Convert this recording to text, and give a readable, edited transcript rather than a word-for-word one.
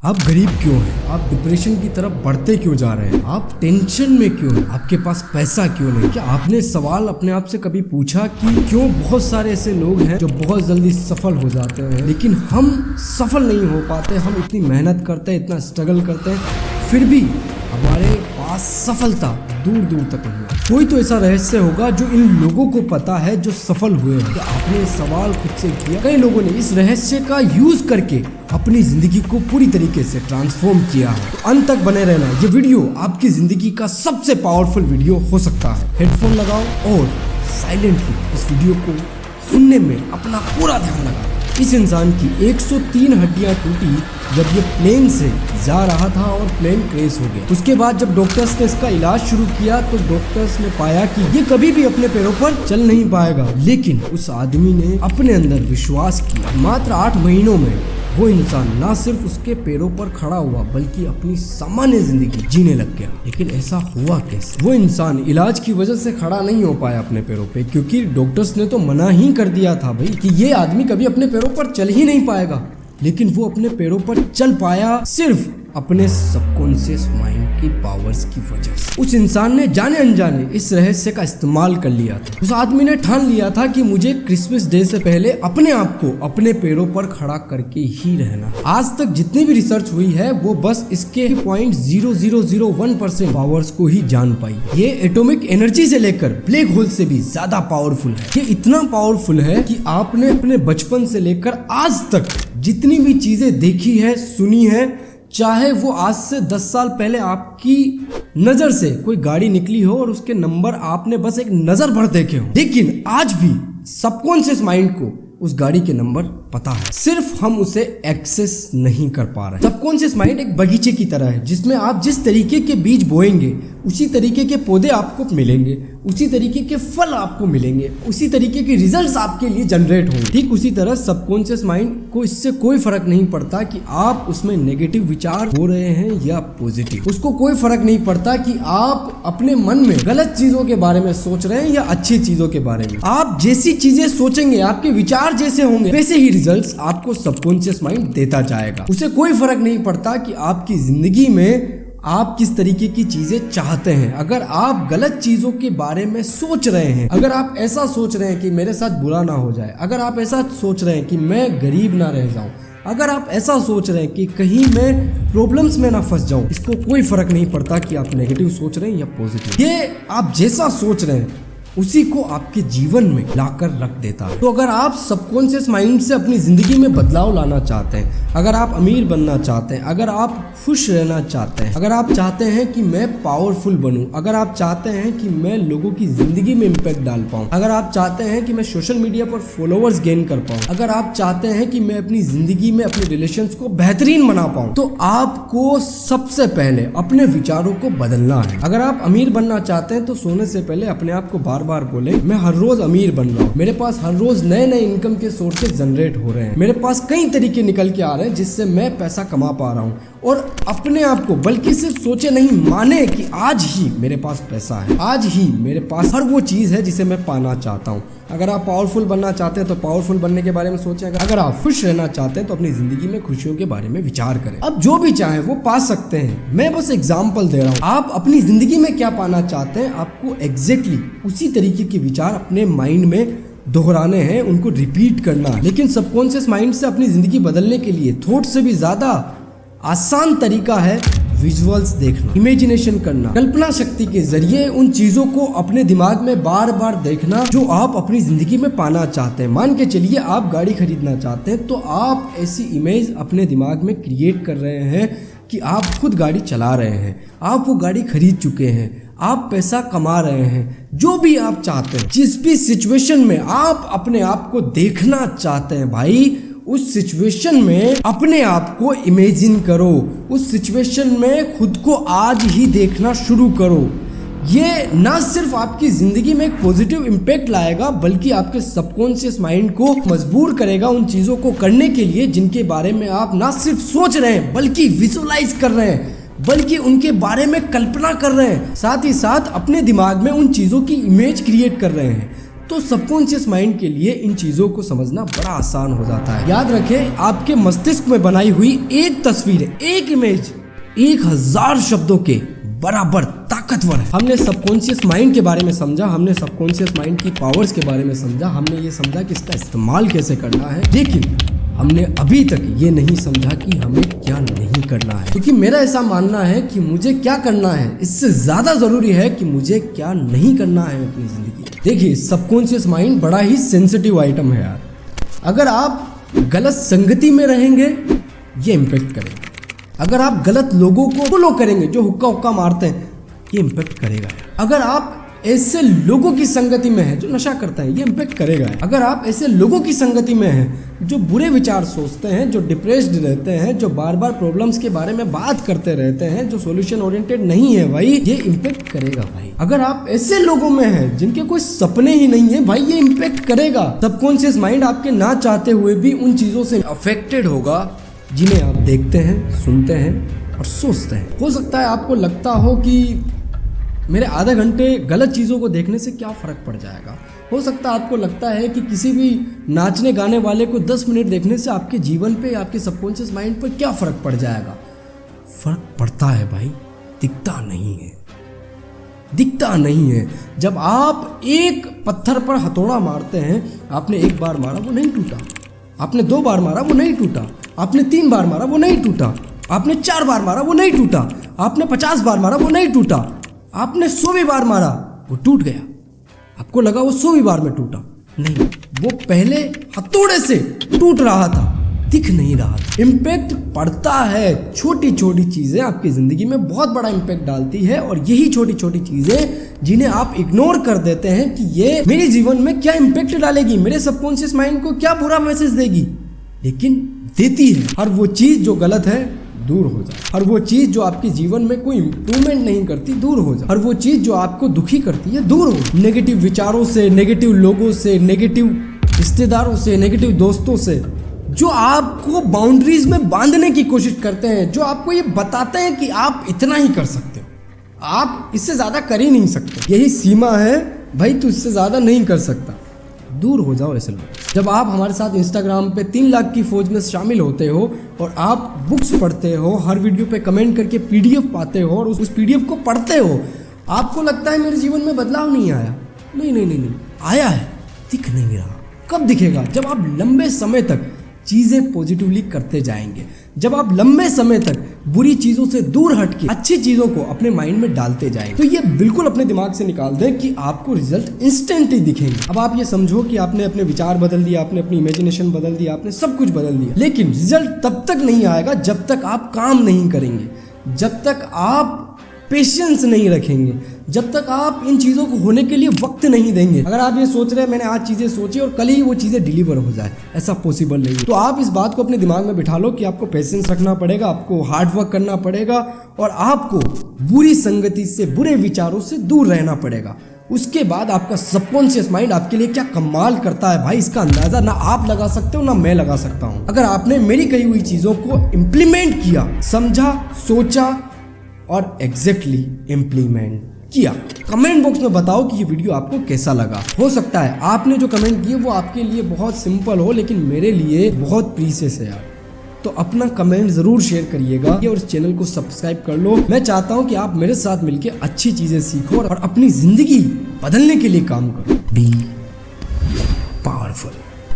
आप गरीब क्यों हैं? आप डिप्रेशन की तरफ बढ़ते क्यों जा रहे हैं? आप टेंशन में क्यों हैं? आपके पास पैसा क्यों नहीं? क्या आपने सवाल अपने आप से कभी पूछा कि क्यों बहुत सारे ऐसे लोग हैं जो बहुत जल्दी सफल हो जाते हैं लेकिन हम सफल नहीं हो पाते? हम इतनी मेहनत करते हैं, इतना स्ट्रगल करते हैं, फिर भी हमारे पास सफलता दूर दूर तक नहीं है। कोई तो ऐसा रहस्य होगा जो इन लोगों को पता है जो सफल हुए हैं। आपने सवाल खुद से किया? कई लोगों ने इस रहस्य का यूज करके अपनी जिंदगी को पूरी तरीके से ट्रांसफॉर्म किया है। तो अंत तक बने रहना, ये वीडियो आपकी जिंदगी का सबसे पावरफुल वीडियो हो सकता है। हेडफोन लगाओ और साइलेंटली इस वीडियो को सुनने में अपना पूरा ध्यान लगाओ। इस इंसान की 103 हड्डियां टूटी जब ये प्लेन से जा रहा था और प्लेन क्रैश हो गया। उसके बाद जब डॉक्टर्स ने इसका इलाज शुरू किया तो डॉक्टर्स ने पाया कि ये कभी भी अपने पैरों पर चल नहीं पाएगा, लेकिन उस आदमी ने अपने अंदर विश्वास किया। मात्र 8 महीनों में वो इंसान ना सिर्फ उसके पैरों पर खड़ा हुआ बल्कि अपनी सामान्य जिंदगी जीने लग गया। लेकिन ऐसा हुआ कैसे? वो इंसान इलाज की वजह से खड़ा नहीं हो पाया अपने पैरों पे, क्योंकि डॉक्टर्स ने तो मना ही कर दिया था भाई कि ये आदमी कभी अपने पैरों पर चल ही नहीं पाएगा। लेकिन वो अपने पैरों पर चल पाया सिर्फ अपने सबकॉन्शियस माइंड की पावर्स की वजह से। उस इंसान ने जाने अनजाने इस रहस्य का इस्तेमाल कर लिया था। उस आदमी ने ठान लिया था कि मुझे क्रिसमस डे से पहले अपने आप को अपने पैरों पर खड़ा करके ही रहना। आज तक जितनी भी रिसर्च हुई है वो बस इसके 0.0001% पावर्स को ही जान पाई। ये एटॉमिक एनर्जी से लेकर ब्लैक होल से भी ज्यादा पावरफुल है। ये इतना पावरफुल है कि आपने अपने बचपन से लेकर आज तक जितनी भी चीजें देखी है, सुनी है, चाहे वो आज से 10 साल पहले आपकी नजर से कोई गाड़ी निकली हो और उसके नंबर आपने बस एक नजर भर देखे हो, लेकिन आज भी सबकॉन्शियस माइंड को उस गाड़ी के नंबर पता है, सिर्फ हम उसे एक्सेस नहीं कर पा रहे। सबकॉन्शियस माइंड एक बगीचे की तरह है जिसमें आप जिस तरीके के बीज बोएंगे उसी तरीके के पौधे आपको मिलेंगे, उसी तरीके के फल आपको मिलेंगे, उसी तरीके के रिजल्ट्स आपके लिए जनरेट होंगे। ठीक उसी तरह सबकॉन्शियस माइंड को इससे कोई फर्क नहीं पड़ता कि आप उसमें नेगेटिव विचार हो रहे हैं या पॉजिटिव। उसको कोई फर्क नहीं पड़ता कि आप अपने मन में गलत चीजों के बारे में सोच रहे हैं या अच्छी चीजों के बारे में। आप जैसी चीजें सोचेंगे, आपके विचार जैसे होंगे, वैसे ही रिजल्ट्स आपको सबकॉन्शियस माइंड देता जाएगा। उसे कोई फर्क नहीं पड़ता कि आपकी जिंदगी में आप किस तरीके की चीजें चाहते हैं। अगर आप गलत चीजों के बारे में सोच रहे हैं, अगर आप ऐसा सोच रहे हैं कि मेरे साथ बुरा ना हो जाए, अगर आप ऐसा सोच रहे हैं कि मैं गरीब ना रह जाऊं, अगर आप ऐसा सोच रहे हैं कि कहीं मैं प्रॉब्लम्स में ना फंस जाऊं, इसको कोई फर्क नहीं पड़ता कि आप नेगेटिव सोच रहे हैं या पॉजिटिव। ये आप जैसा सोच रहे हैं उसी को आपके जीवन में लाकर रख देता है। तो अगर आप सबकॉन्शियस माइंड से अपनी जिंदगी में बदलाव लाना चाहते हैं, अगर आप अमीर बनना चाहते हैं, अगर आप खुश रहना चाहते हैं, अगर आप चाहते हैं कि मैं पावरफुल बनूं, अगर आप चाहते हैं कि मैं लोगों की जिंदगी में इम्पैक्ट डाल पाऊं, अगर आप चाहते हैं कि मैं सोशल मीडिया पर फॉलोअर्स गेन कर पाऊं, अगर आप चाहते हैं कि मैं अपनी जिंदगी में अपने रिलेशंस को बेहतरीन बना पाऊं, तो आपको सबसे पहले अपने विचारों को बदलना है। अगर आप अमीर बनना चाहते हैं तो सोने से पहले अपने आप को बार बोले मैं हर रोज अमीर बन रहा हूँ, मेरे पास हर रोज नए नए इनकम के सोर्सेज जनरेट हो रहे हैं, मेरे पास कई तरीके निकल के आ रहे हैं जिससे मैं पैसा कमा पा रहा हूँ। और अपने आप को बल्कि सिर्फ सोचे नहीं, माने कि आज ही मेरे पास पैसा है, आज ही मेरे पास हर वो चीज है जिसे मैं पाना चाहता हूँ। अगर आप पावरफुल बनना चाहते हैं तो पावरफुल बनने के बारे में सोचें। अगर आप खुश रहना चाहते हैं तो अपनी जिंदगी में खुशियों के बारे में विचार करें। अब जो भी चाहे वो पा सकते हैं। मैं बस एग्जांपल दे रहा हूँ। आप अपनी जिंदगी में क्या पाना चाहते हैं, आपको एग्जैक्टली उसी तरीके के विचार अपने माइंड में दोहराने हैं, उनको रिपीट करना है। लेकिन सबकॉन्शियस माइंड से अपनी जिंदगी बदलने के लिए थॉट से भी ज्यादा आसान तरीका है विजुअल्स देखना, इमेजिनेशन करना, कल्पना शक्ति के जरिए उन चीजों को अपने दिमाग में बार बार देखना जो आप अपनी जिंदगी में पाना चाहते हैं। मान के चलिए आप गाड़ी खरीदना चाहते हैं तो आप ऐसी इमेज अपने दिमाग में क्रिएट कर रहे हैं कि आप खुद गाड़ी चला रहे हैं, आप वो गाड़ी खरीद चुके हैं, आप पैसा कमा रहे हैं। जो भी आप चाहते हैं, जिस भी सिचुएशन में आप अपने आप को देखना चाहते हैं भाई, उस सिचुएशन में अपने आप को इमेजिन करो, उस सिचुएशन में खुद को आज ही देखना शुरू करो। ये ना सिर्फ आपकी जिंदगी में एक पॉजिटिव इम्पैक्ट लाएगा बल्कि आपके सबकॉन्शियस माइंड को मजबूर करेगा उन चीजों को करने के लिए जिनके बारे में आप ना सिर्फ सोच रहे हैं बल्कि विजुअलाइज कर रहे हैं, बल्कि उनके बारे में कल्पना कर रहे हैं। साथ ही साथ अपने दिमाग में उन चीजों की इमेज क्रिएट कर रहे हैं। तो सबकॉन्शियस माइंड के लिए इन चीजों को समझना बड़ा आसान हो जाता है। याद रखें, आपके मस्तिष्क में बनाई हुई एक तस्वीर, एक इमेज 1000 शब्दों के बराबर ताकतवर है। हमने सबकॉन्शियस माइंड के बारे में समझा, हमने सबकॉन्शियस माइंड की पावर्स के बारे में समझा, हमने ये समझा कि इसका इस्तेमाल कैसे करना है, लेकिन हमने अभी तक ये नहीं समझा कि हमें क्या नहीं करना है। क्योंकि मेरा ऐसा मानना है कि मुझे क्या करना है इससे ज्यादा जरूरी है कि मुझे क्या नहीं करना है अपनी जिंदगी में। देखिए, सबकॉन्शियस माइंड बड़ा ही सेंसिटिव आइटम है यार। अगर आप गलत संगति में रहेंगे ये इम्पेक्ट करेगा, अगर आप गलत लोगों को फॉलो करेंगे जो हुक्का हुक्का मारते हैं ये इम्पेक्ट करेगा, अगर आप ऐसे लोगों की संगति में है जो नशा करते हैं ये इम्पेक्ट करेगा, अगर आप ऐसे लोगों की संगति में हैं जो बुरे विचार सोचते हैं, जो डिप्रेस्ड रहते हैं, जो बार बार प्रॉब्लम्स के बारे में बात करते रहते हैं, जो सॉल्यूशन ओरिएंटेड नहीं है भाई, ये इम्पेक्ट करेगा भाई। अगर आप ऐसे लोगों में हैं जिनके कोई सपने ही नहीं है भाई, ये इम्पेक्ट करेगा। सबकॉन्शियस माइंड आपके ना चाहते हुए भी उन चीजों से अफेक्टेड होगा जिन्हें आप देखते हैं, सुनते हैं और सोचते हैं। हो सकता है आपको लगता हो कि मेरे आधे घंटे गलत चीज़ों को देखने से क्या फ़र्क पड़ जाएगा। हो सकता है आपको लगता है कि किसी भी नाचने गाने वाले को 10 मिनट देखने से आपके जीवन पे, आपके सबकॉन्शियस माइंड पर क्या फ़र्क पड़ जाएगा। फ़र्क पड़ता है भाई, दिखता नहीं है, दिखता नहीं है। जब आप एक पत्थर पर हथौड़ा मारते हैं, आपने एक बार मारा वो नहीं टूटा, आपने 2 बार मारा वो नहीं टूटा, आपने 3 बार मारा वो नहीं टूटा, आपने 4 बार मारा वो नहीं टूटा, आपने 50 बार मारा वो नहीं टूटा, आपने 100वीं बार मारा वो टूट गया। आपको लगा वो 100वीं बार में टूटा, नहीं, वो पहले हथौड़े से टूट रहा था, दिख नहीं रहा था। इम्पैक्ट पड़ता है, छोटी छोटी चीजें आपकी जिंदगी में बहुत बड़ा इम्पैक्ट डालती है, और यही छोटी छोटी चीजें जिन्हें आप इग्नोर कर देते हैं कि ये मेरे जीवन में क्या इम्पैक्ट डालेगी, मेरे सबकॉन्शियस माइंड को क्या बुरा मैसेज देगी, लेकिन देती है। हर वो चीज जो गलत है दूर हो जाए, हर वो चीज जो आपके जीवन में कोई इंप्रूवमेंट नहीं करती दूर हो जाए, हर वो चीज जो आपको दुखी करती है दूर हो। नेगेटिव विचारों से, नेगेटिव लोगों से, नेगेटिव रिश्तेदारों से, नेगेटिव दोस्तों से, जो आपको बाउंड्रीज में बांधने की कोशिश करते हैं, जो आपको ये बताते हैं कि आप इतना ही कर सकते हो, आप इससे ज्यादा कर ही नहीं सकते, यही सीमा है भाई, तू इससे ज्यादा नहीं कर सकता, दूर हो जाओ ऐसे लोग। जब आप हमारे साथ इंस्टाग्राम पे 3 लाख की फौज में शामिल होते हो और आप बुक्स पढ़ते हो, हर वीडियो पे कमेंट करके पीडीएफ पाते हो और उस पीडीएफ को पढ़ते हो, आपको लगता है मेरे जीवन में बदलाव नहीं आया। नहीं नहीं नहीं नहीं, आया है, दिख नहीं रहा। कब दिखेगा? जब आप लंबे समय तक चीजें पॉजिटिवली करते जाएंगे, जब आप लंबे समय तक बुरी चीजों से दूर हटके अच्छी चीजों को अपने माइंड में डालते जाएंगे। तो ये बिल्कुल अपने दिमाग से निकाल दें कि आपको रिजल्ट इंस्टेंट ही दिखेंगे। अब आप ये समझो कि आपने अपने विचार बदल दिया, आपने अपनी इमेजिनेशन बदल दिया, आपने सब कुछ बदल दिया, लेकिन रिजल्ट तब तक नहीं आएगा जब तक आप काम नहीं करेंगे, जब तक आप पेशेंस नहीं रखेंगे, जब तक आप इन चीज़ों को होने के लिए वक्त नहीं देंगे। अगर आप ये सोच रहे हैं मैंने आज चीज़ें सोची और कल ही वो चीज़ें डिलीवर हो जाए, ऐसा पॉसिबल नहीं है। तो आप इस बात को अपने दिमाग में बिठा लो कि आपको पेशेंस रखना पड़ेगा, आपको हार्ड वर्क करना पड़ेगा और आपको बुरी संगति से, बुरे विचारों से दूर रहना पड़ेगा। उसके बाद आपका सबकॉन्शियस माइंड आपके लिए क्या कमाल करता है भाई, इसका अंदाजा ना आप लगा सकते हो ना मैं लगा सकता हूँ। अगर आपने मेरी कही हुई चीज़ों को इम्प्लीमेंट किया, समझा, सोचा और एग्जैक्टली इम्प्लीमेंट किया, कमेंट बॉक्स में बताओ कि ये वीडियो आपको कैसा लगा। हो सकता है आपने जो कमेंट किए वो आपके लिए बहुत सिंपल हो, लेकिन मेरे लिए बहुत प्रीशियस है यार। तो अपना कमेंट जरूर शेयर करिएगा और इस चैनल को सब्सक्राइब कर लो। मैं चाहता हूं कि आप मेरे साथ मिलके अच्छी चीजें सीखो और अपनी जिंदगी बदलने के लिए काम करो। B powerful.